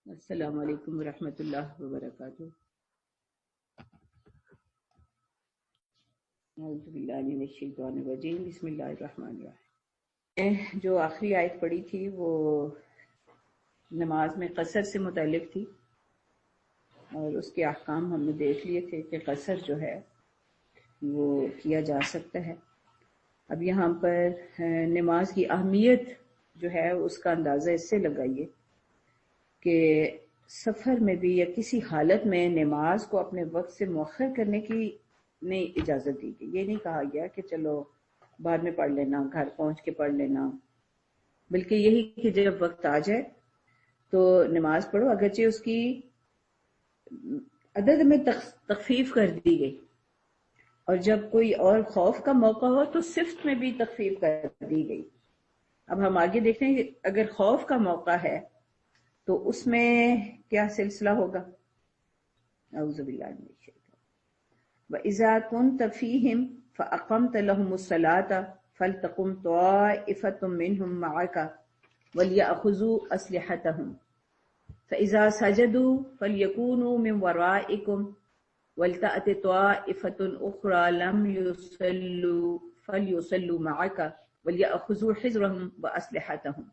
السلام علیکم ورحمۃ اللہ وبرکاتہ۔ اعوذ باللہ من الشیطان الرجیم، بسم اللہ الرحمن الرحیم۔ جو آخری آیت پڑھی تھی وہ نماز میں قصر سے متعلق تھی، اور اس کے احکام ہم نے دیکھ لیے تھے کہ قصر جو ہے وہ کیا جا سکتا ہے۔ اب یہاں پر نماز کی اہمیت جو ہے اس کا اندازہ اس سے لگائیے کہ سفر میں بھی یا کسی حالت میں نماز کو اپنے وقت سے مؤخر کرنے کی نہیں اجازت دی گئی۔ یہ نہیں کہا گیا کہ چلو بعد میں پڑھ لینا، گھر پہنچ کے پڑھ لینا، بلکہ یہی کہ جب وقت آ جائے تو نماز پڑھو، اگرچہ اس کی عدد میں تخفیف کر دی گئی، اور جب کوئی اور خوف کا موقع ہو تو صفت میں بھی تخفیف کر دی گئی۔ اب ہم آگے دیکھتے ہیں کہ اگر خوف کا موقع ہے تو اس میں کیا سلسلہ ہوگا۔ اعوذ باللہ من الشیطان۔ وَإِذَا كُنْتَ فِيهِمْ فَأَقَمْتَ لَهُمُ الصَّلَاةَ فَلْتَقُمْ طَائِفَةٌ مِّنْهُمْ مَعَكَ وَلْيَأْخُذُوا أَسْلِحَتَهُمْ فَإِذَا سَجَدُوا فَلْيَكُونُوا مِنْ وَرَائِكُمْ وَلْتَأْتِ طَائِفَةٌ أُخْرَى لَمْ يُصَلُّوا فَلْيُصَلُّوا مَعَكَ وَلْيَأْخُذُوا حِذْرَهُمْ وَأَسْلِحَتَهُمْ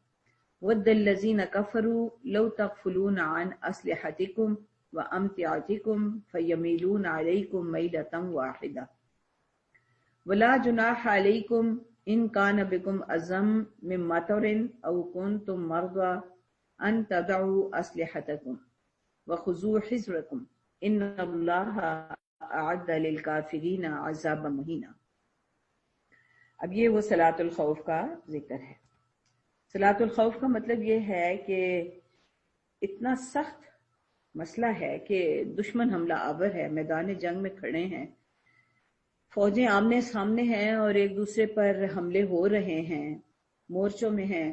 وَدَّ الَّذِينَ كَفَرُوا لَوْ تَغْفُلُونَ عَنْ أَسْلِحَتِكُمْ وَأَمْتِعَتِكُمْ فَيَمِيلُونَ عَلَيْكُمْ مَيْلَةً وَاحِدَةً وَلَا جُنَاحَ عَلَيْكُمْ إِنْ كَانَ بِكُمْ أَذًى مِّن مَطَرٍ أَوْ كُنْتُمْ مَرْضَىٰ أَن تَضَعُوا أَسْلِحَتَكُمْ وَخُذُوا حِذْرَكُمْ إِنَّ اللَّهَ أَعَدَّ لِلْكَافِرِينَ عَذَابًا مُهِينًا۔ اب یہ وہ صلاۃ الخوف کا ذکر ہے۔ صلاۃ الخوف کا مطلب یہ ہے کہ اتنا سخت مسئلہ ہے کہ دشمن حملہ آور ہے، میدان جنگ میں کھڑے ہیں، فوجیں آمنے سامنے ہیں اور ایک دوسرے پر حملے ہو رہے ہیں، مورچوں میں ہیں،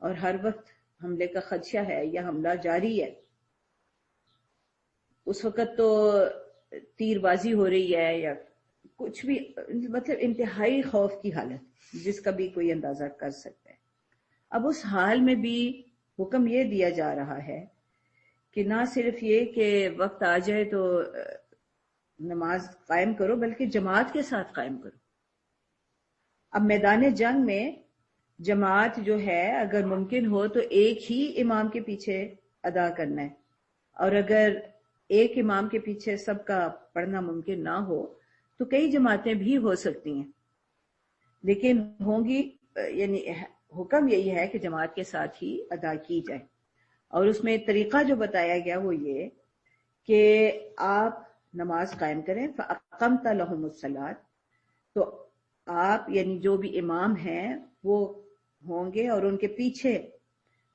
اور ہر وقت حملے کا خدشہ ہے یا حملہ جاری ہے۔ اس وقت تو تیر بازی ہو رہی ہے یا کچھ بھی، مطلب انتہائی خوف کی حالت جس کا بھی کوئی اندازہ کر سکتا ہے۔ اب اس حال میں بھی حکم یہ دیا جا رہا ہے کہ نہ صرف یہ کہ وقت آ جائے تو نماز قائم کرو، بلکہ جماعت کے ساتھ قائم کرو۔ اب میدان جنگ میں جماعت جو ہے اگر ممکن ہو تو ایک ہی امام کے پیچھے ادا کرنا ہے، اور اگر ایک امام کے پیچھے سب کا پڑھنا ممکن نہ ہو تو کئی جماعتیں بھی ہو سکتی ہیں، لیکن ہوں گی، یعنی حکم یہی ہے کہ جماعت کے ساتھ ہی ادا کی جائے۔ اور اس میں طریقہ جو بتایا گیا وہ یہ کہ آپ نماز قائم کریں، فَأَقَمْتَ لَهُمُ الصَّلَاةَ، تو آپ یعنی جو بھی امام ہیں وہ ہوں گے اور ان کے پیچھے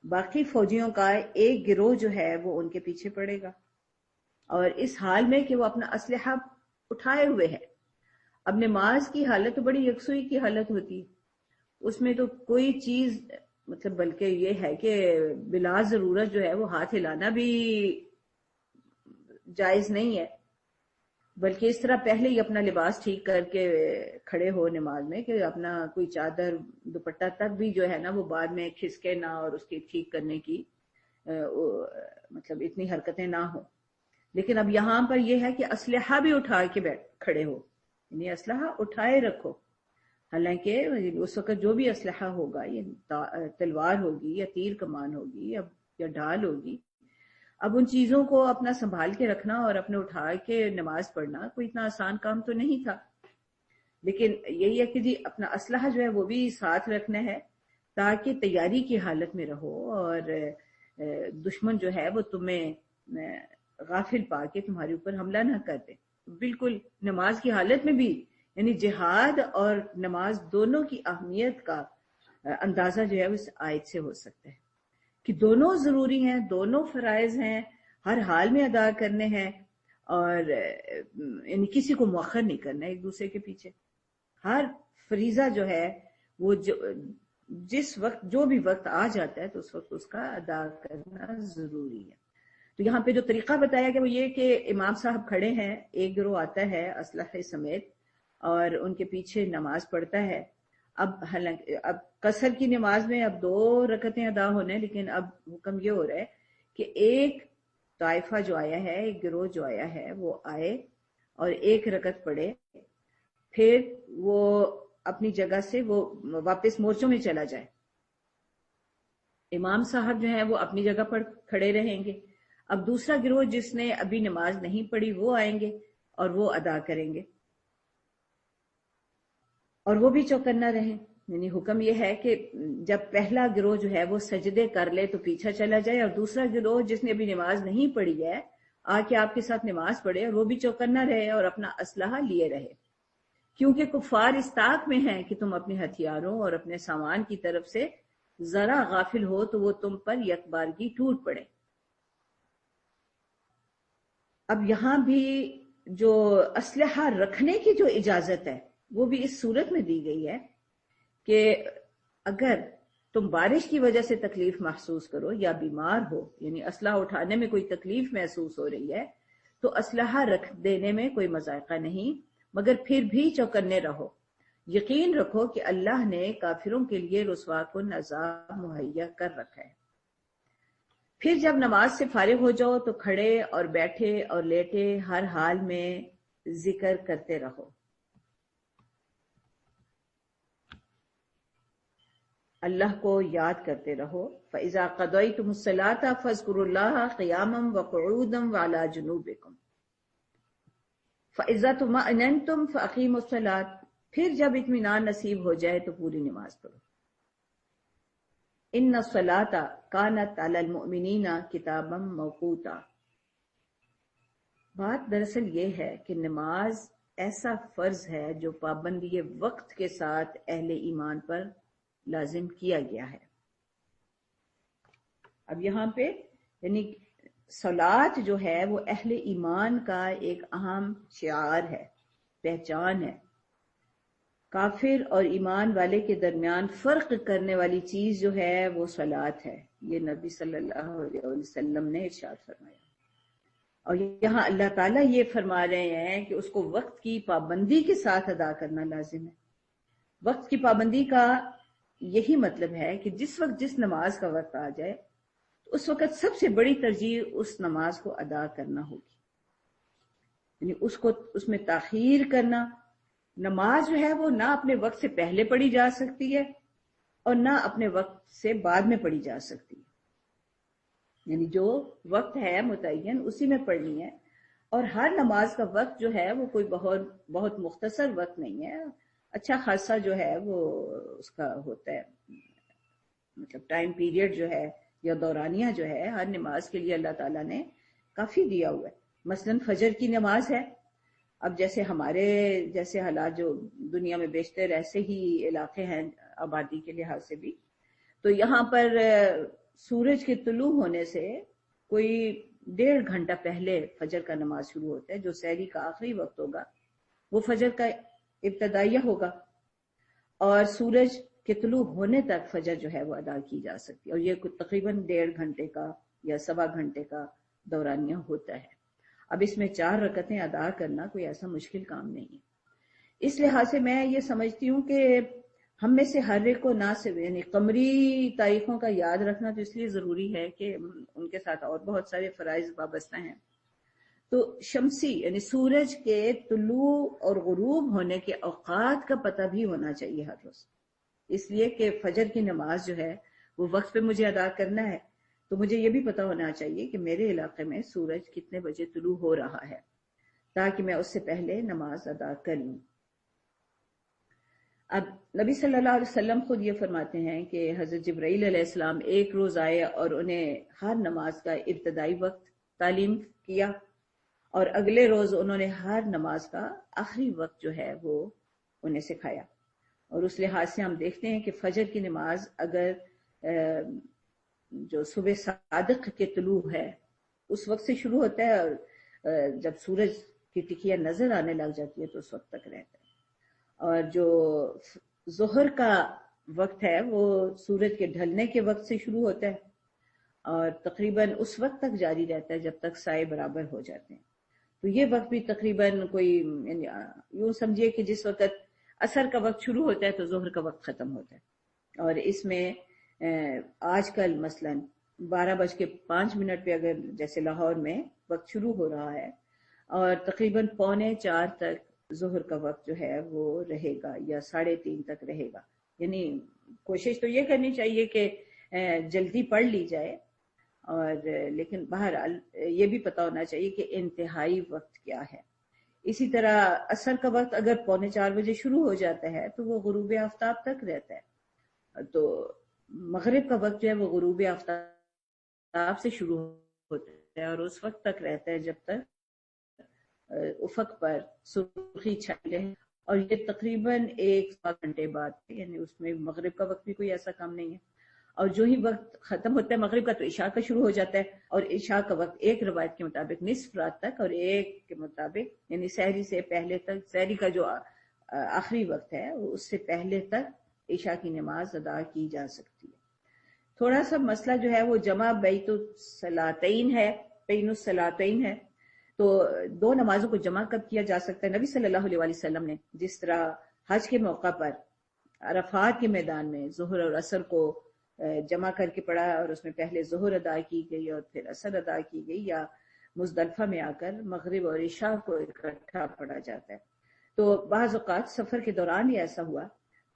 باقی فوجیوں کا ایک گروہ جو ہے وہ ان کے پیچھے پڑے گا، اور اس حال میں کہ وہ اپنا اسلحہ اٹھائے ہوئے ہے۔ اب نماز کی حالت تو بڑی یکسوئی کی حالت ہوتی ہے، اس میں تو کوئی چیز، مطلب بلکہ یہ ہے کہ بلا ضرورت جو ہے وہ ہاتھ ہلانا بھی جائز نہیں ہے، بلکہ اس طرح پہلے ہی اپنا لباس ٹھیک کر کے کھڑے ہو نماز میں کہ اپنا کوئی چادر دوپٹہ تک بھی جو ہے نا وہ بعد میں کھسکے نہ، اور اس کی ٹھیک کرنے کی مطلب اتنی حرکتیں نہ ہوں۔ لیکن اب یہاں پر یہ ہے کہ اسلحہ بھی اٹھا کے کھڑے ہو، یعنی اسلحہ اٹھائے رکھو، حالانکہ اس وقت جو بھی اسلحہ ہوگا، یہ تلوار ہوگی یا تیر کمان ہوگی یا ڈھال ہوگی، اب ان چیزوں کو اپنا سنبھال کے رکھنا اور اپنے اٹھا کے نماز پڑھنا کوئی اتنا آسان کام تو نہیں تھا۔ لیکن یہی ہے کہ جی اپنا اسلحہ جو ہے وہ بھی ساتھ رکھنا ہے تاکہ تیاری کی حالت میں رہو، اور دشمن جو ہے وہ تمہیں غافل پا کے تمہارے اوپر حملہ نہ کر دے۔ بالکل نماز کی حالت میں بھی، یعنی جہاد اور نماز دونوں کی اہمیت کا اندازہ جو ہے اس آیت سے ہو سکتا ہے کہ دونوں ضروری ہیں، دونوں فرائض ہیں، ہر حال میں ادا کرنے ہیں، اور یعنی کسی کو مؤخر نہیں کرنا ایک دوسرے کے پیچھے۔ ہر فریضہ جو ہے وہ جس وقت جو بھی وقت آ جاتا ہے تو اس وقت اس کا ادا کرنا ضروری ہے۔ تو یہاں پہ جو طریقہ بتایا گیا وہ یہ کہ امام صاحب کھڑے ہیں، ایک گروہ آتا ہے اسلحے سمیت اور ان کے پیچھے نماز پڑھتا ہے۔ اب قصر کی نماز میں اب 2 رکعتیں ادا ہونے، لیکن اب حکم یہ ہو رہا ہے کہ ایک طائفہ جو آیا ہے، ایک گروہ جو آیا ہے، وہ آئے اور ایک رکعت پڑھے، پھر وہ اپنی جگہ سے وہ واپس مورچوں میں چلا جائے، امام صاحب جو ہیں وہ اپنی جگہ پر کھڑے رہیں گے، اب دوسرا گروہ جس نے ابھی نماز نہیں پڑھی وہ آئیں گے اور وہ ادا کریں گے، اور وہ بھی چوکنا رہیں۔ یعنی حکم یہ ہے کہ جب پہلا گروہ جو ہے وہ سجدے کر لے تو پیچھا چلا جائے، اور دوسرا گروہ جس نے ابھی نماز نہیں پڑھی ہے آ کے آپ کے ساتھ نماز پڑھے، اور وہ بھی چوکنا رہے اور اپنا اسلحہ لیے رہے، کیونکہ کفار اس طاق میں ہیں کہ تم اپنے ہتھیاروں اور اپنے سامان کی طرف سے ذرا غافل ہو تو وہ تم پر یک بارگی ٹوٹ پڑے۔ اب یہاں بھی جو اسلحہ رکھنے کی جو اجازت ہے وہ بھی اس صورت میں دی گئی ہے کہ اگر تم بارش کی وجہ سے تکلیف محسوس کرو یا بیمار ہو، یعنی اسلحہ اٹھانے میں کوئی تکلیف محسوس ہو رہی ہے، تو اسلحہ رکھ دینے میں کوئی مذائقہ نہیں، مگر پھر بھی چوکنے رہو، یقین رکھو کہ اللہ نے کافروں کے لیے رسوا کن عذاب مہیا کر رکھا ہے۔ پھر جب نماز سے فارغ ہو جاؤ تو کھڑے اور بیٹھے اور لیٹے ہر حال میں ذکر کرتے رہو، اللہ کو یاد کرتے رہو۔ فَإِذَا قَضَيْتُمُ الصَّلَاةَ فَاذْكُرُوا اللَّهَ قِيَامًا وَقُعُودًا وَعَلَى جُنُوبِكُمْ فَإِذَا اطْمَأْنَنْتُمْ فَأَقِيمُوا الصَّلَاةَ، پھر جب اطمینان نصیب ہو جائے تو پوری نماز پڑھو۔ إِنَّ الصَّلَاةَ كَانَتْ عَلَى الْمُؤْمِنِينَ كِتَابًا مَوْقُوتًا، بات دراصل یہ ہے کہ نماز ایسا فرض ہے جو پابندی وقت کے ساتھ اہل ایمان پر لازم کیا گیا ہے۔ اب یہاں پہ یعنی صلات جو ہے وہ اہل ایمان کا ایک اہم شعار ہے، پہچان ہے۔ کافر اور ایمان والے کے درمیان فرق کرنے والی چیز جو ہے وہ صلات ہے، یہ نبی صلی اللہ علیہ وسلم نے ارشاد فرمایا، اور یہاں اللہ تعالیٰ یہ فرما رہے ہیں کہ اس کو وقت کی پابندی کے ساتھ ادا کرنا لازم ہے۔ وقت کی پابندی کا یہی مطلب ہے کہ جس وقت جس نماز کا وقت آ جائے اس وقت سب سے بڑی ترجیح اس نماز کو ادا کرنا ہوگی، یعنی اس میں تاخیر کرنا، نماز جو ہے وہ نہ اپنے وقت سے پہلے پڑھی جا سکتی ہے اور نہ اپنے وقت سے بعد میں پڑھی جا سکتی ہے، یعنی جو وقت ہے متعین اسی میں پڑھنی ہے، اور ہر نماز کا وقت جو ہے وہ کوئی بہت مختصر وقت نہیں ہے، اچھا خاصا جو ہے وہ اس کا ہوتا ہے، مطلب ٹائم پیریڈ جو ہے یا دورانیہ جو ہے ہر نماز کے لیے اللہ تعالیٰ نے کافی دیا ہوا ہے۔ مثلا فجر کی نماز ہے، اب جیسے ہمارے جیسے حالات جو دنیا میں بیشتر ایسے ہی علاقے ہیں آبادی کے لحاظ سے بھی، تو یہاں پر سورج کے طلوع ہونے سے کوئی 1.5 گھنٹہ پہلے فجر کا نماز شروع ہوتا ہے، جو سحری کا آخری وقت ہوگا وہ فجر کا ابتدائیہ ہوگا، اور سورج کے طلوع ہونے تک فجر جو ہے وہ ادا کی جا سکتی ہے، اور یہ تقریباً 1.5 گھنٹے کا یا 1.25 گھنٹے کا دورانیہ ہوتا ہے۔ اب اس میں 4 رکعتیں ادا کرنا کوئی ایسا مشکل کام نہیں ہے، اس لحاظ سے میں یہ سمجھتی ہوں کہ ہم میں سے ہر ایک کو نہ صرف یعنی قمری تاریخوں کا یاد رکھنا تو اس لیے ضروری ہے کہ ان کے ساتھ اور بہت سارے فرائض وابستہ ہیں، تو شمسی یعنی سورج کے طلوع اور غروب ہونے کے اوقات کا پتہ بھی ہونا چاہیے ہر روز، اس لیے کہ فجر کی نماز جو ہے وہ وقت پہ مجھے ادا کرنا ہے تو مجھے یہ بھی پتہ ہونا چاہیے کہ میرے علاقے میں سورج کتنے بجے طلوع ہو رہا ہے تاکہ میں اس سے پہلے نماز ادا کر لوں۔ اب نبی صلی اللہ علیہ وسلم خود یہ فرماتے ہیں کہ حضرت جبرائیل علیہ السلام ایک روز آئے اور انہیں ہر نماز کا ابتدائی وقت تعلیم کیا، اور اگلے روز انہوں نے ہر نماز کا آخری وقت جو ہے وہ انہیں سکھایا، اور اس لحاظ سے ہم دیکھتے ہیں کہ فجر کی نماز اگر جو صبح صادق کے طلوع ہے اس وقت سے شروع ہوتا ہے، اور جب سورج کی ٹکیاں نظر آنے لگ جاتی ہے تو اس وقت تک رہتا ہے، اور جو ظہر کا وقت ہے وہ سورج کے ڈھلنے کے وقت سے شروع ہوتا ہے اور تقریباً اس وقت تک جاری رہتا ہے جب تک سائے برابر ہو جاتے ہیں، تو یہ وقت بھی تقریباً کوئی یوں سمجھیے کہ جس وقت عصر کا وقت شروع ہوتا ہے تو ظہر کا وقت ختم ہوتا ہے، اور اس میں آج کل مثلاً 12:05 پہ اگر جیسے لاہور میں وقت شروع ہو رہا ہے اور تقریباً 3:45 تک ظہر کا وقت جو ہے وہ رہے گا یا 3:30 تک رہے گا، یعنی کوشش تو یہ کرنی چاہیے کہ جلدی پڑھ لی جائے، اور لیکن بہرحال یہ بھی پتہ ہونا چاہیے کہ انتہائی وقت کیا ہے۔ اسی طرح عصر کا وقت اگر 3:45 شروع ہو جاتا ہے تو وہ غروب آفتاب تک رہتا ہے، تو مغرب کا وقت جو ہے وہ غروب آفتاب سے شروع ہوتا ہے اور اس وقت تک رہتا ہے جب تک افق پر سرخی چھائی رہے، اور یہ تقریباً 1 گھنٹے بعد، یعنی اس میں مغرب کا وقت بھی کوئی ایسا کام نہیں ہے، اور جو ہی وقت ختم ہوتا ہے مغرب کا تو عشاء کا شروع ہو جاتا ہے، اور عشاء کا وقت ایک روایت کے مطابق نصف رات تک اور ایک کے مطابق یعنی سحری سے پہلے تک، سحری کا جو آخری وقت ہے اس سے پہلے تک عشاء کی نماز ادا کی جا سکتی ہے۔ تھوڑا سا مسئلہ جو ہے وہ جمع بین الصلاتین ہے، تو دو نمازوں کو جمع کب کیا جا سکتا ہے؟ نبی صلی اللہ علیہ وسلم نے جس طرح حج کے موقع پر عرفات کے میدان میں ظہر اور عصر کو جمع کر کے پڑھا اور اس میں پہلے ظہر ادا کی گئی اور پھر عصر ادا کی گئی، یا مزدلفہ میں آ کر مغرب اور عشاء کو اکٹھا پڑھا جاتا ہے۔ تو بعض اوقات سفر کے دوران ہی ایسا ہوا،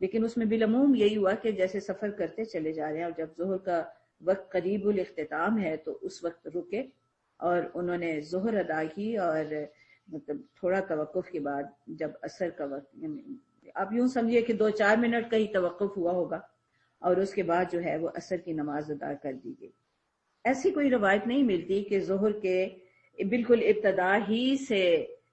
لیکن اس میں بالعموم یہی ہوا کہ جیسے سفر کرتے چلے جا رہے ہیں اور جب ظہر کا وقت قریب الاختتام ہے تو اس وقت رکے اور انہوں نے ظہر ادا کی، اور مطلب تھوڑا توقف کے بعد جب عصر کا وقت، آپ یوں سمجھیے کہ 2-4 منٹ کا ہی توقف ہوا ہوگا، اور اس کے بعد جو ہے وہ عصر کی نماز ادا کر دی گئی۔ ایسی کوئی روایت نہیں ملتی کہ ظہر کے بالکل ابتدا ہی سے،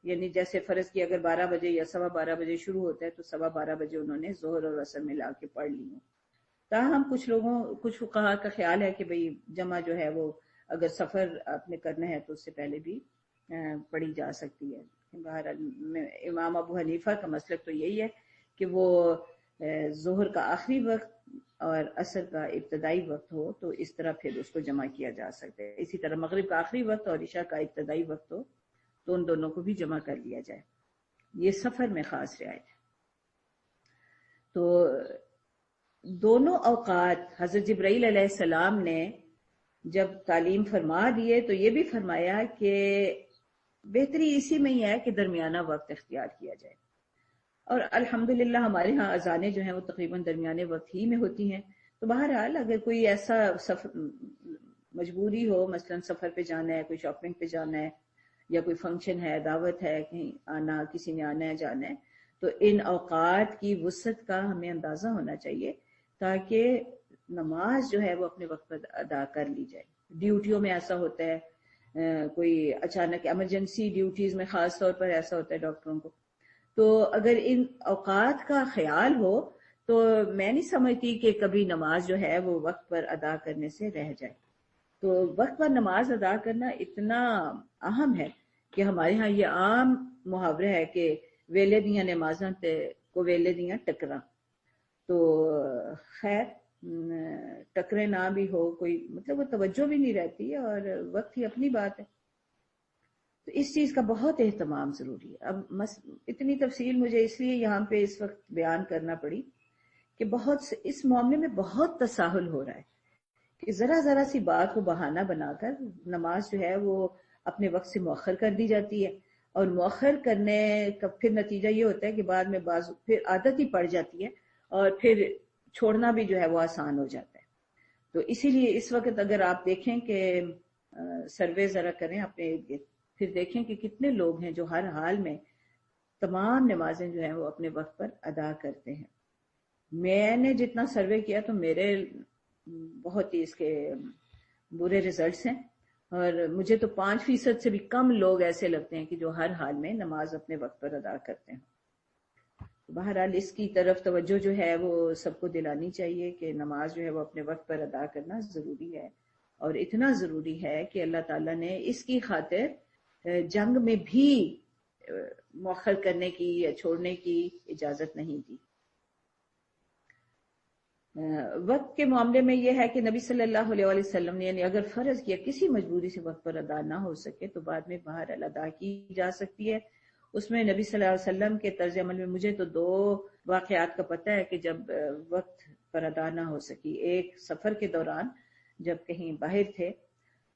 یعنی جیسے فرض کی اگر 12 بجے یا 12:15 شروع ہوتا ہے تو 12:15 انہوں نے ظہر اور عصر ملا کے پڑھ لی ہوں۔ تاہم کچھ فقہا کا خیال ہے کہ بھئی جمع جو ہے وہ اگر سفر آپ نے کرنا ہے تو اس سے پہلے بھی پڑھی جا سکتی ہے۔ بہرحال امام ابو حنیفہ کا مسلک تو یہی ہے کہ وہ ظہر کا آخری وقت اور عصر کا ابتدائی وقت ہو تو اس طرح پھر اس کو جمع کیا جا سکتا ہے، اسی طرح مغرب کا آخری وقت اور عشاء کا ابتدائی وقت ہو تو ان دونوں کو بھی جمع کر لیا جائے، یہ سفر میں خاص رعایت ہے۔ تو دونوں اوقات حضرت جبرائیل علیہ السلام نے جب تعلیم فرما دیے تو یہ بھی فرمایا کہ بہتری اسی میں ہی ہے کہ درمیانہ وقت اختیار کیا جائے، اور الحمدللہ ہمارے ہاں اذانیں جو ہیں وہ تقریباً درمیانے وقت ہی میں ہوتی ہیں۔ تو بہرحال اگر کوئی ایسا مجبوری ہو، مثلا سفر پہ جانا ہے، کوئی شاپنگ پہ جانا ہے، یا کوئی فنکشن ہے، دعوت ہے، کہیں آنا، کسی نے آنا ہے جانا ہے، تو ان اوقات کی وسعت کا ہمیں اندازہ ہونا چاہیے تاکہ نماز جو ہے وہ اپنے وقت پر ادا کر لی جائے۔ ڈیوٹیوں میں ایسا ہوتا ہے، کوئی اچانک ایمرجنسی ڈیوٹیز میں خاص طور پر ایسا ہوتا ہے ڈاکٹروں کو، تو اگر ان اوقات کا خیال ہو تو میں نہیں سمجھتی کہ کبھی نماز جو ہے وہ وقت پر ادا کرنے سے رہ جائے۔ تو وقت پر نماز ادا کرنا اتنا اہم ہے کہ ہمارے ہاں یہ عام محاورہ ہے کہ ویلے دیاں نمازاں تے کو ویلے دیاں ٹکراں، تو خیر ٹکرے نہ بھی ہو کوئی مطلب وہ توجہ بھی نہیں رہتی اور وقت ہی اپنی بات ہے، تو اس چیز کا بہت اہتمام ضروری ہے۔ اب اتنی تفصیل مجھے اس لیے یہاں پہ اس وقت بیان کرنا پڑی کہ اس معاملے میں بہت تساہل ہو رہا ہے کہ ذرا سی بات کو بہانہ بنا کر نماز جو ہے وہ اپنے وقت سے مؤخر کر دی جاتی ہے، اور مؤخر کرنے کا پھر نتیجہ یہ ہوتا ہے کہ بعد میں پھر عادت ہی پڑ جاتی ہے اور پھر چھوڑنا بھی جو ہے وہ آسان ہو جاتا ہے۔ تو اسی لیے اس وقت اگر آپ دیکھیں کہ سروے ذرا کریں اپنے ارد گرد، پھر دیکھیں کہ کتنے لوگ ہیں جو ہر حال میں تمام نمازیں جو ہیں وہ اپنے وقت پر ادا کرتے ہیں۔ میں نے جتنا سروے کیا تو میرے بہت ہی اس کے برے ریزلٹس ہیں، اور مجھے تو 5% سے بھی کم لوگ ایسے لگتے ہیں کہ جو ہر حال میں نماز اپنے وقت پر ادا کرتے ہیں۔ بہرحال اس کی طرف توجہ جو ہے وہ سب کو دلانی چاہیے کہ نماز جو ہے وہ اپنے وقت پر ادا کرنا ضروری ہے، اور اتنا ضروری ہے کہ اللہ تعالیٰ نے اس کی خاطر جنگ میں بھی مؤخر کرنے کی یا چھوڑنے کی اجازت نہیں دی۔ وقت کے معاملے میں یہ ہے کہ نبی صلی اللہ علیہ وسلم نے یعنی اگر فرض کیا کسی مجبوری سے وقت پر ادا نہ ہو سکے تو بعد میں بہرحال ادا کی جا سکتی ہے۔ اس میں نبی صلی اللہ علیہ وسلم کے طرز عمل میں مجھے تو 2 واقعات کا پتہ ہے کہ جب وقت پر ادا نہ ہو سکی۔ ایک سفر کے دوران جب کہیں باہر تھے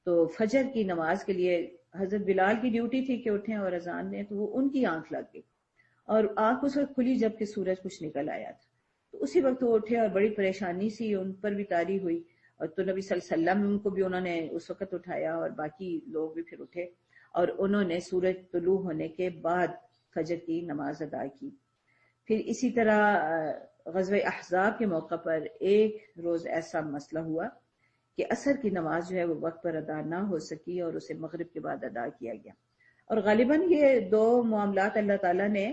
تو فجر کی نماز کے لیے حضرت بلال کی ڈیوٹی تھی کہ اٹھیں اور اذان دیں، تو وہ ان کی آنکھ لگ گئی اور آنکھ اس وقت کھلی جب کہ سورج کچھ نکل آیا تھا، تو اسی وقت وہ اٹھے اور بڑی پریشانی سی ان پر بھی طاری ہوئی، اور تو نبی صلی اللہ علیہ وسلم کو بھی انہوں نے اس وقت اٹھایا اور باقی لوگ بھی پھر اٹھے اور انہوں نے سورج طلوع ہونے کے بعد فجر کی نماز ادا کی۔ پھر اسی طرح غزوہ احزاب کے موقع پر ایک روز ایسا مسئلہ ہوا کہ عصر کی نماز جو ہے وہ وقت پر ادا نہ ہو سکی اور اسے مغرب کے بعد ادا کیا گیا، اور غالباً یہ دو معاملات اللہ تعالیٰ نے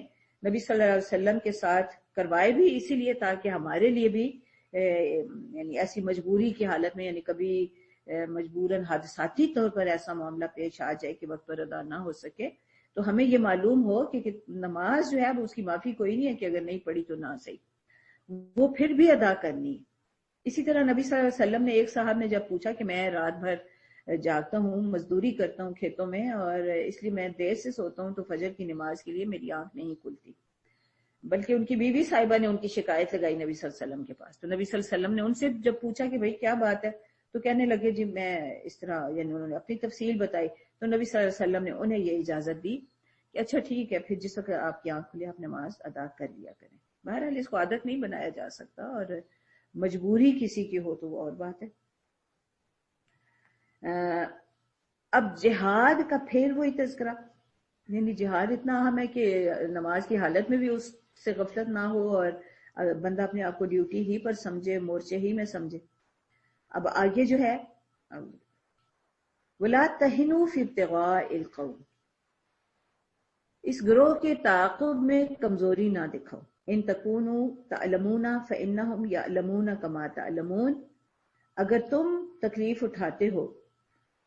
نبی صلی اللہ علیہ وسلم کے ساتھ کروائے بھی اسی لیے تاکہ ہمارے لیے بھی یعنی ایسی مجبوری کی حالت میں، یعنی کبھی مجبوراً حادثاتی طور پر ایسا معاملہ پیش آ جائے کہ وقت پر ادا نہ ہو سکے تو ہمیں یہ معلوم ہو کہ نماز جو ہے وہ اس کی معافی کوئی نہیں ہے کہ اگر نہیں پڑھی تو نہ صحیح، وہ پھر بھی ادا کرنی ہے۔ اسی طرح نبی صلی اللہ علیہ وسلم نے ایک صاحب نے جب پوچھا کہ میں رات بھر جاگتا ہوں، مزدوری کرتا ہوں کھیتوں میں، اور اس لیے میں دیر سے سوتا ہوں تو فجر کی نماز کے لیے میری آنکھ نہیں کھلتی، بلکہ ان کی بیوی صاحبہ نے ان کی شکایت لگائی نبی صلی اللہ علیہ وسلم کے پاس، تو نبی صلی اللہ علیہ وسلم نے ان سے جب پوچھا کہ بھئی کیا بات ہے تو کہنے لگے جی میں اس طرح، یعنی انہوں نے اپنی تفصیل بتائی، تو نبی صلی اللہ علیہ وسلم نے انہیں یہ اجازت دی کہ اچھا ٹھیک ہے، پھر جس وقت آپ کی آنکھ کھلے آپ نماز ادا کر لیا کریں۔ بہرحال اس کو عادت نہیں بنایا جا سکتا، اور مجبوری کسی کی ہو تو وہ اور بات ہے۔ اب جہاد کا پھر وہی تذکرہ، یعنی جہاد اتنا اہم ہے کہ نماز کی حالت میں بھی اس سے غفلت نہ ہو اور بندہ اپنے آپ کو ڈیوٹی ہی پر سمجھے، مورچے ہی میں سمجھے۔ اب آگے جو ہے وَلَا تَهِنُوا فِي ابْتِغَاءِ الْقَوْمِ، اس گروہ کے تعاقب میں کمزوری نہ دکھاؤ۔ ان تکونوا تعلمون فإنهم يعلمون كما تعلمون، اگر تم تکلیف اٹھاتے ہو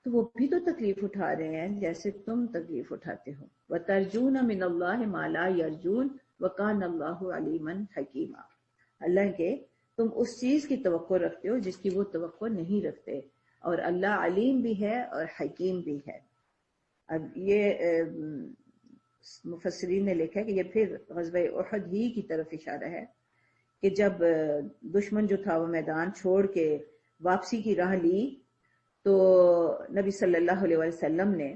تو وہ بھی تو تکلیف اٹھا رہے ہیں جیسے تم تکلیف اٹھاتے ہو۔ وَتَرْجُونَ مِنَ اللَّهِ مَا لَا يَرْجُونَ وَكَانَ اللَّهُ عَلِيمًا حَكِيمًا، اللہ کے تم اس چیز کی توقع رکھتے ہو جس کی وہ توقع نہیں رکھتے، اور اللہ علیم بھی ہے اور حکیم بھی ہے۔ اب یہ مفسرین نے لکھا ہے کہ یہ پھر غزوہ احد ہی کی طرف اشارہ ہے کہ جب دشمن جو تھا وہ میدان چھوڑ کے واپسی کی راہ لی تو نبی صلی اللہ علیہ وسلم نے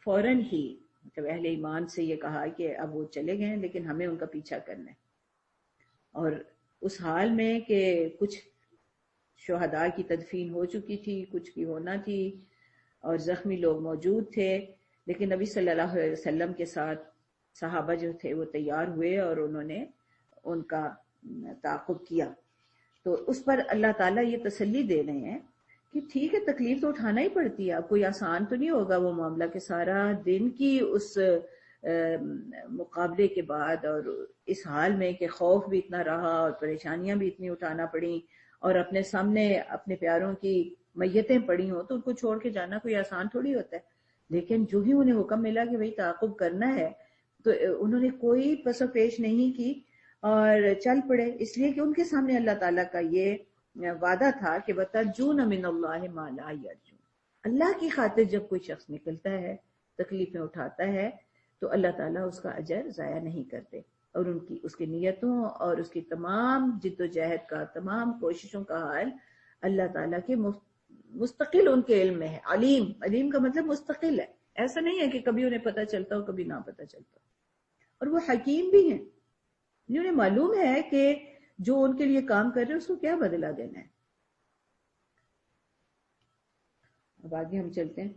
فوراً ہی مطلب اہل ایمان سے یہ کہا کہ اب وہ چلے گئے لیکن ہمیں ان کا پیچھا کرنا ہے، اور اس حال میں کہ کچھ شہداء کی تدفین ہو چکی تھی، کچھ کی ہونا تھی، اور زخمی لوگ موجود تھے، لیکن نبی صلی اللہ علیہ وسلم کے ساتھ صحابہ جو تھے وہ تیار ہوئے اور انہوں نے ان کا تعاقب کیا۔ تو اس پر اللہ تعالیٰ یہ تسلی دے رہے ہیں کہ ٹھیک ہے تکلیف تو اٹھانا ہی پڑتی ہے، اب کوئی آسان تو نہیں ہوگا وہ معاملہ کہ سارا دن کی اس مقابلے کے بعد اور اس حال میں کہ خوف بھی اتنا رہا اور پریشانیاں بھی اتنی اٹھانا پڑیں اور اپنے سامنے اپنے پیاروں کی میتیں پڑی ہوں تو ان کو چھوڑ کے جانا کوئی آسان تھوڑی ہوتا ہے، لیکن جو ہی انہیں حکم ملا کہ بھئی تعاقب کرنا ہے تو انہوں نے کوئی پس و پیش نہیں کی اور چل پڑے، اس لیے کہ ان کے سامنے اللہ تعالیٰ کا یہ وعدہ تھا کہ وَتَرْجُونَ مِنَ اللَّهِ مَا لَا يَرْجُونَ، اللہ کی خاطر جب کوئی شخص نکلتا ہے تکلیفیں اٹھاتا ہے تو اللہ تعالیٰ اس کا اجر ضائع نہیں کرتے، اور اس کی نیتوں اور اس کی تمام جد و جہد کا، تمام کوششوں کا حال اللہ تعالیٰ کے مستقل ان کے علم میں ہے۔ علیم کا مطلب مستقل ہے، ایسا نہیں ہے کہ کبھی انہیں پتہ چلتا ہو کبھی نہ پتہ چلتا ہو، اور وہ حکیم بھی ہیں، انہیں معلوم ہے کہ جو ان کے لیے کام کر رہے ہیں اس کو کیا بدلہ دینا ہے۔ اب آگے ہم چلتے ہیں۔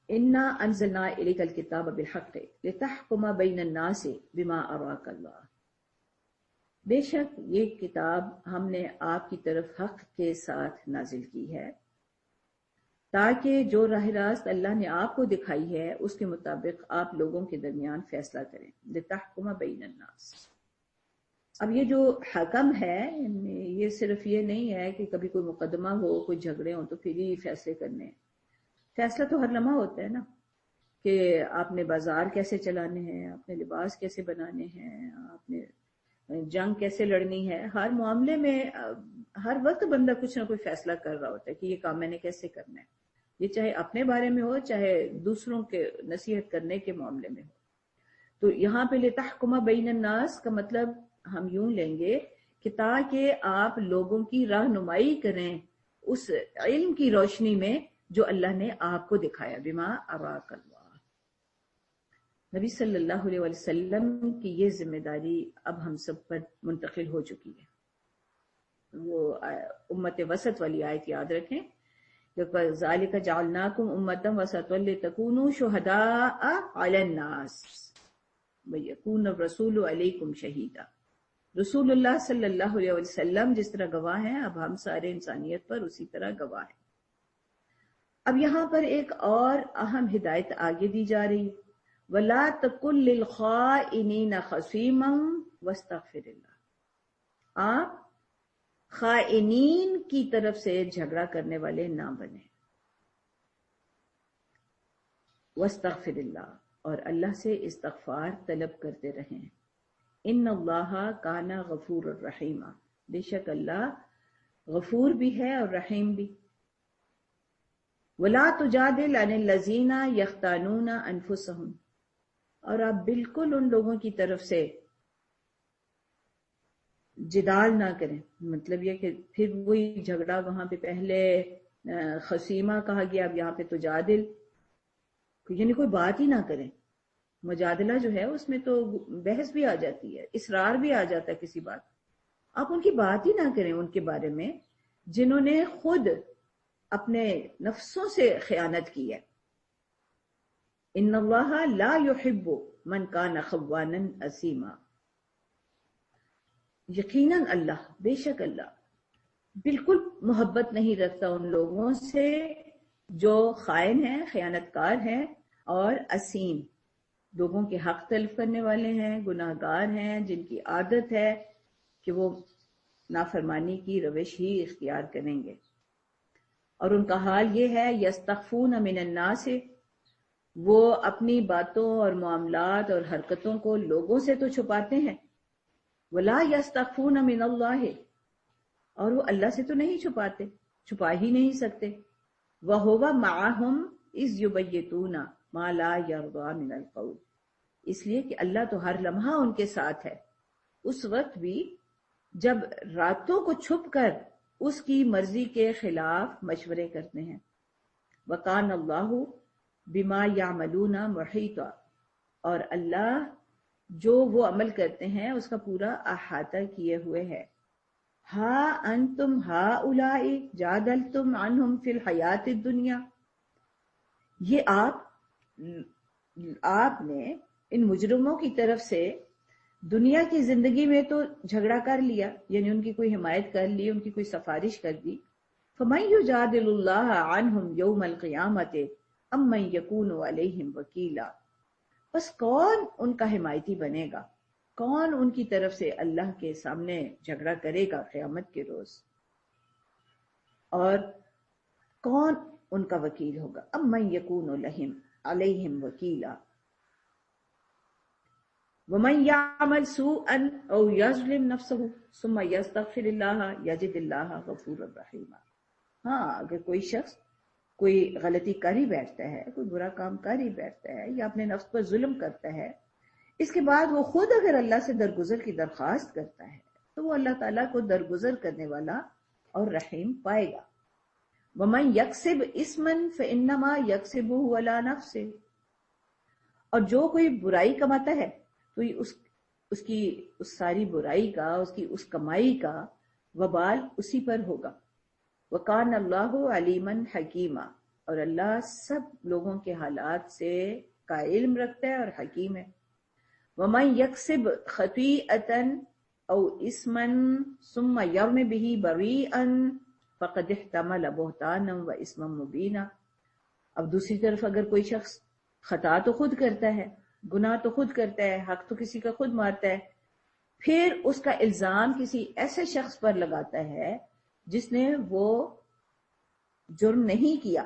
اِنَّا أَنزَلْنَا إِلَيْكَ الْكِتَابَ بِالْحَقِّ لِتَحْكُمَ بَيْنَ النَّاسِ بِمَا أَرَاكَ اللَّهُ، بے شک یہ کتاب ہم نے آپ کی طرف حق کے ساتھ نازل کی ہے تاکہ جو راہ راست اللہ نے آپ کو دکھائی ہے اس کے مطابق آپ لوگوں کے درمیان فیصلہ کریں۔ لِتَحْكُمَ بَيْنَ النَّاسِ، اب یہ جو حکم ہے یہ صرف یہ نہیں ہے کہ کبھی کوئی مقدمہ ہو، کوئی جھگڑے ہوں تو پھر ہی فیصلے کرنے ہیں، فیصلہ تو ہر لمحہ ہوتا ہے نا کہ آپ نے بازار کیسے چلانے ہیں، آپ نے لباس کیسے بنانے ہیں، آپ نے جنگ کیسے لڑنی ہے، ہر معاملے میں ہر وقت بندہ کچھ نہ کوئی فیصلہ کر رہا ہوتا ہے کہ یہ کام میں نے کیسے کرنا ہے، یہ چاہے اپنے بارے میں ہو چاہے دوسروں کے نصیحت کرنے کے معاملے میں ہو۔ تو یہاں پہ لِتَحْكُمَ بَيْنَ النَّاسِ کا مطلب ہم یوں لیں گے کہ تاکہ آپ لوگوں کی رہنمائی کریں اس علم کی روشنی میں جو اللہ نے آپ کو دکھایا، بما اراک اللہ۔ نبی صلی اللہ علیہ وسلم کی یہ ذمہ داری اب ہم سب پر منتقل ہو چکی ہے۔ وہ امت وسط والی آیت یاد رکھیں، ذالک جعلناکم امۃ وسطا لتکونوا شہداء علی الناس ویکون الرسول علیکم شہیدا۔ رسول اللہ صلی اللہ علیہ وسلم جس طرح گواہ ہیں، اب ہم سارے انسانیت پر اسی طرح گواہ ہیں۔ اب یہاں پر ایک اور اہم ہدایت آگے دی جا رہی ہے، وَلَا تَكُن لِّلْخَائِنِينَ خَصِيمًا وَاسْتَغْفِرِ اللَّهَ، آپ خائنین کی طرف سے جھگڑا کرنے والے نہ بنیں، وَاسْتَغْفِرِ اللَّهَ، اور اللہ سے استغفار طلب کرتے رہیں۔ ان اللہ کان غفور الرحیم، بے شک اللہ غفور بھی ہے اور رحیم بھی۔ ولا تجادل عن الذین یختانون انفسهم، اور آپ بالکل ان لوگوں کی طرف سے جدال نہ کریں، مطلب یہ کہ پھر وہی جھگڑا وہاں پہ پہلے خصیمہ کہا گیا، اب یہاں پہ تجادل، یعنی کوئی بات ہی نہ کریں۔ مجادلہ جو ہے اس میں تو بحث بھی آ جاتی ہے، اصرار بھی آ جاتا ہے کسی بات، آپ ان کی بات ہی نہ کریں ان کے بارے میں جنہوں نے خود اپنے نفسوں سے خیانت کی ہے۔ ان اللہ لا يحب من کان خوانا اثیما، یقیناً اللہ، بے شک اللہ بالکل محبت نہیں رکھتا ان لوگوں سے جو خائن ہیں، خیانت کار ہیں اور اسیم، لوگوں کے حق تلف کرنے والے ہیں، گناہ گار ہیں، جن کی عادت ہے کہ وہ نافرمانی کی روش ہی اختیار کریں گے۔ اور ان کا حال یہ ہے، یستخفون من الناس، وہ اپنی باتوں اور معاملات اور حرکتوں کو لوگوں سے تو چھپاتے ہیں، ولا یستخفون من اللہ، اور وہ اللہ سے تو نہیں چھپاتے، چھپا ہی نہیں سکتے۔ وَهُوَ مَعَهُمْ إِذْ يُبَيِّتُونَ مَا لَا يَرْضَى مِنَ الْقَوْلِ، اس لیے کہ اللہ تو ہر لمحہ ان کے ساتھ ہے، اس وقت بھی جب راتوں کو چھپ کر اس کی مرضی کے خلاف مشورے کرتے ہیں۔ وَقَانَ اللَّهُ بِمَا يَعْمَلُونَ مُحِيطًا، اور اللہ جو وہ عمل کرتے ہیں اس کا پورا احاطہ کیے ہوئے ہے۔ ہا انتم ہؤلاء جادلتم عنہم فی الحیات الدنیا، یہ آپ نے ان مجرموں کی طرف سے دنیا کی زندگی میں تو جھگڑا کر لیا، یعنی ان کی کوئی حمایت کر لی، ان کی کوئی سفارش کر دی۔ فَمَن يُجَادِلُ اللَّهَ عَنْهُمْ يَوْمَ الْقِيَامَةِ أَمَّن يَكُونُ عَلَيْهِمْ وَكِيلًا، بس کون ان کا حمایتی بنے گا، کون ان کی طرف سے اللہ کے سامنے جھگڑا کرے گا قیامت کے روز، اور کون ان کا وکیل ہوگا۔ اَمَّن يَكُونُ عَلَيْهِمْ وَكِيلًا وَمَن يَعْمَلْ سُوءًا أَوْ يَظْلِمْ نَفْسَهُ ثُمَّ يَسْتَغْفِرِ اللَّهَ يَجِدِ اللَّهَ غَفُورًا رَحِيمًا۔ ہاں، اگر کوئی شخص کوئی غلطی کر ہی بیٹھتا ہے، کوئی برا کام کر ہی بیٹھتا ہے، یا اپنے نفس پر ظلم کرتا ہے، اس کے بعد وہ خود اگر اللہ سے درگزر کی درخواست کرتا ہے تو وہ اللہ تعالیٰ کو درگزر کرنے والا اور رحیم پائے گا۔ وَمَن يَكْسِبْ إِثْمًا فَإِنَّمَا يَكْسِبُهُ عَلَى نَفْسِهِ، اور جو کوئی برائی کماتا ہے تو اس کی اس ساری برائی کا، اس کی اس کمائی کا وبال اسی پر ہوگا۔ وَكَانَ اللَّهُ عَلِيمًا حَكِيمًا، اور اللہ سب لوگوں کے حالات سے کا علم رکھتا ہے اور حکیم ہے۔ وَمَن يَكْسِبْ خَطِيئَةً أَوْ إِثْمًا ثُمَّ يَرْمِ بِهِ بَرِيئًا فَقَدِ احْتَمَلَ بُهْتَانًا وَإِثْمًا مُبِينًا، اب دوسری طرف اگر کوئی شخص خطا تو خود کرتا ہے، گناہ تو خود کرتا ہے، حق تو کسی کا خود مارتا ہے، پھر اس کا الزام کسی ایسے شخص پر لگاتا ہے جس نے وہ جرم نہیں کیا،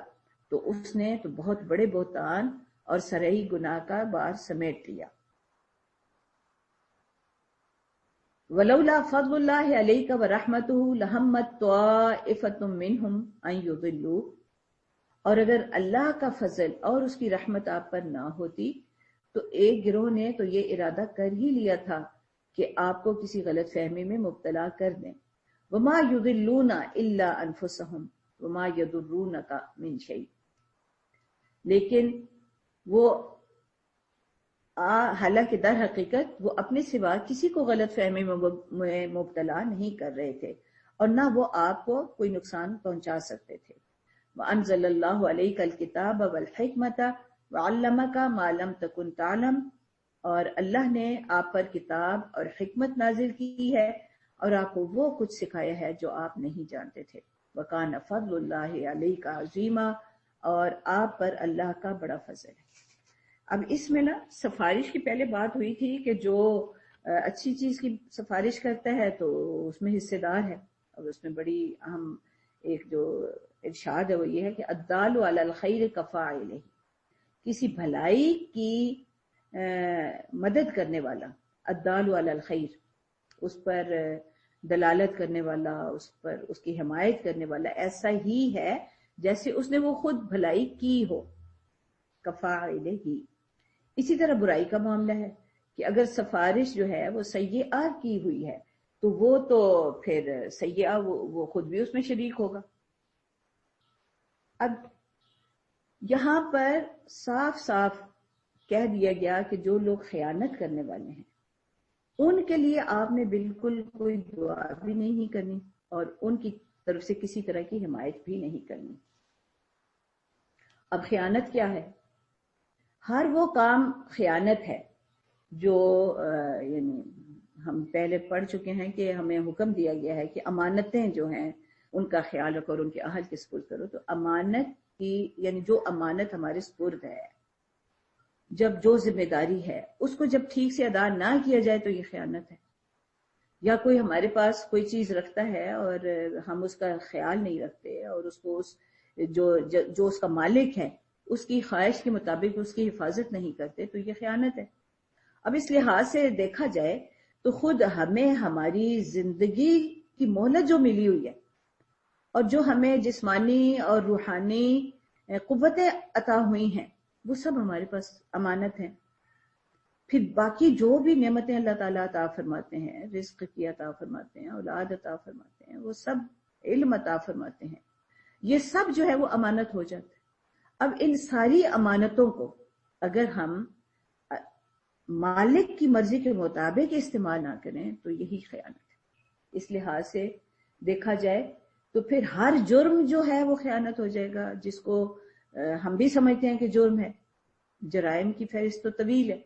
تو اس نے تو بہت بڑے بہتان اور سرئی گناہ کا بار سمیٹ لیا۔ وَلَوْلَا فَضْلُ اللَّهِ عَلَيْكَ وَرَحْمَتُهُ لَهَمَّتْ طَائِفَةٌ مِّنْهُمْ أَن يُضِلُّوكَ، اور اگر اللہ کا فضل اور اس کی رحمت آپ پر نہ ہوتی تو ایک گروہ نے تو یہ ارادہ کر ہی لیا تھا کہ آپ کو کسی غلط فہمی میں مبتلا کر دیں. وما یضلون الا انفسهم وما یضرونک من شیء، لیکن وہ حالانکہ در حقیقت وہ اپنے سوا کسی کو غلط فہمی میں مبتلا نہیں کر رہے تھے اور نہ وہ آپ کو کوئی نقصان پہنچا سکتے تھے. وَأَنزَلَ اللَّهُ عَلَيْكَ الْكِتَابَ وَالْحِكْمَةَ وَعَلَّمَكَ مَا لَمْ تَكُنْ تَعْلَمْ، اور اللہ نے آپ پر کتاب اور حکمت نازل کی ہے اور آپ کو وہ کچھ سکھایا ہے جو آپ نہیں جانتے تھے. وَكَانَ فَضْلُ اللَّهِ عَلَيْكَ عَظِيمًا، اور آپ پر اللہ کا بڑا فضل ہے. اب اس میں نا سفارش کی پہلے بات ہوئی تھی کہ جو اچھی چیز کی سفارش کرتا ہے تو اس میں حصے دار ہے، اور اس میں بڑی اہم ایک جو ارشاد ہے وہ یہ ہے کہ الدال علی الخیر کفاعلہ، کسی بھلائی کی مدد کرنے والا، الدال علی الخیر، اس پر دلالت کرنے والا، اس پر اس کی حمایت کرنے والا ایسا ہی ہے جیسے اس نے وہ خود بھلائی کی ہو، کفاعلہ ہی. اسی طرح برائی کا معاملہ ہے کہ اگر سفارش جو ہے وہ سیئہ کی ہوئی ہے تو وہ تو پھر سیئہ وہ خود بھی اس میں شریک ہوگا. اب یہاں پر صاف صاف کہہ دیا گیا کہ جو لوگ خیانت کرنے والے ہیں ان کے لیے آپ نے بالکل کوئی دعا بھی نہیں کرنی اور ان کی طرف سے کسی طرح کی حمایت بھی نہیں کرنی. اب خیانت کیا ہے؟ ہر وہ کام خیانت ہے جو یعنی ہم پہلے پڑھ چکے ہیں کہ ہمیں حکم دیا گیا ہے کہ امانتیں جو ہیں ان کا خیال رکھو اور ان کے اہل کے سپرد کرو. تو امانت کی یعنی جو امانت ہمارے سپرد ہے، جب جو ذمہ داری ہے اس کو جب ٹھیک سے ادا نہ کیا جائے تو یہ خیانت ہے. یا کوئی ہمارے پاس کوئی چیز رکھتا ہے اور ہم اس کا خیال نہیں رکھتے اور اس کو جو اس کا مالک ہے اس کی خواہش کے مطابق اس کی حفاظت نہیں کرتے تو یہ خیانت ہے. اب اس لحاظ سے دیکھا جائے تو خود ہمیں ہماری زندگی کی مہلت جو ملی ہوئی ہے اور جو ہمیں جسمانی اور روحانی قوتیں عطا ہوئی ہیں وہ سب ہمارے پاس امانت ہیں. پھر باقی جو بھی نعمتیں اللہ تعالیٰ عطا فرماتے ہیں، رزق کی عطا فرماتے ہیں، اولاد عطا فرماتے ہیں، وہ سب علم عطا فرماتے ہیں، یہ سب جو ہے وہ امانت ہو جاتا ہے. اب ان ساری امانتوں کو اگر ہم مالک کی مرضی کے مطابق استعمال نہ کریں تو یہی خیانت ہے. اس لحاظ سے دیکھا جائے تو پھر ہر جرم جو ہے وہ خیانت ہو جائے گا، جس کو ہم بھی سمجھتے ہیں کہ جرم ہے. جرائم کی فہرست تو طویل ہے،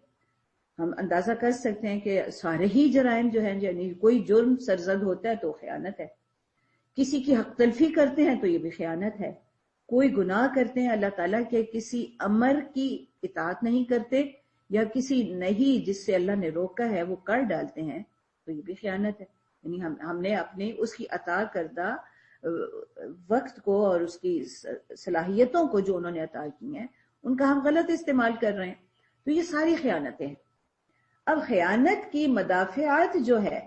ہم اندازہ کر سکتے ہیں کہ سارے ہی جرائم جو ہیں یعنی کوئی جرم سرزد ہوتا ہے تو خیانت ہے. کسی کی حق تلفی کرتے ہیں تو یہ بھی خیانت ہے. کوئی گناہ کرتے ہیں، اللہ تعالیٰ کے کسی امر کی اطاعت نہیں کرتے یا کسی نہیں جس سے اللہ نے روکا ہے وہ کر ڈالتے ہیں تو یہ بھی خیانت ہے. یعنی ہم نے اپنی اس کی عطا کردہ وقت کو اور اس کی صلاحیتوں کو جو انہوں نے عطا کی ہیں ان کا ہم غلط استعمال کر رہے ہیں، تو یہ ساری خیانتیں ہیں. اب خیانت کی مدافعات جو ہے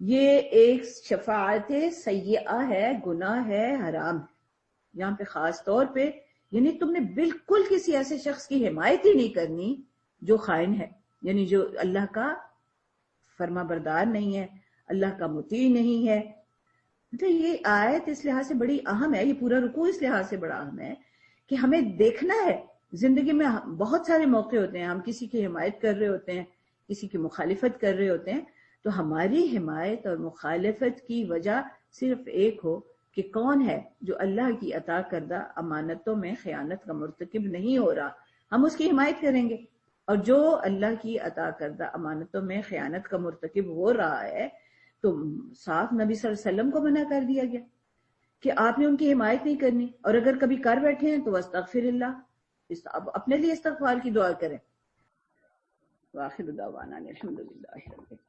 یہ ایک شفاعت سیئہ ہے، گناہ ہے، حرام ہے. یہاں پہ خاص طور پہ یعنی تم نے بالکل کسی ایسے شخص کی حمایت ہی نہیں کرنی جو خائن ہے، یعنی جو اللہ کا فرما بردار نہیں ہے، اللہ کا مطیع نہیں ہے. تو یہ آیت اس لحاظ سے بڑی اہم ہے، یہ پورا رکوع اس لحاظ سے بڑا اہم ہے کہ ہمیں دیکھنا ہے زندگی میں بہت سارے موقع ہوتے ہیں ہم کسی کی حمایت کر رہے ہوتے ہیں، کسی کی مخالفت کر رہے ہوتے ہیں، تو ہماری حمایت اور مخالفت کی وجہ صرف ایک ہو کہ کون ہے جو اللہ کی عطا کردہ امانتوں میں خیانت کا مرتکب نہیں ہو رہا، ہم اس کی حمایت کریں گے. اور جو اللہ کی عطا کردہ امانتوں میں خیانت کا مرتکب ہو رہا ہے تو صاف نبی صلی اللہ علیہ وسلم کو منع کر دیا گیا کہ آپ نے ان کی حمایت نہیں کرنی، اور اگر کبھی کر بیٹھے ہیں تو واستغفر اللہ، اب اپنے لیے استغفار کی دعا کریں. وآخر دعوانا الحمدللہ رب العالمین.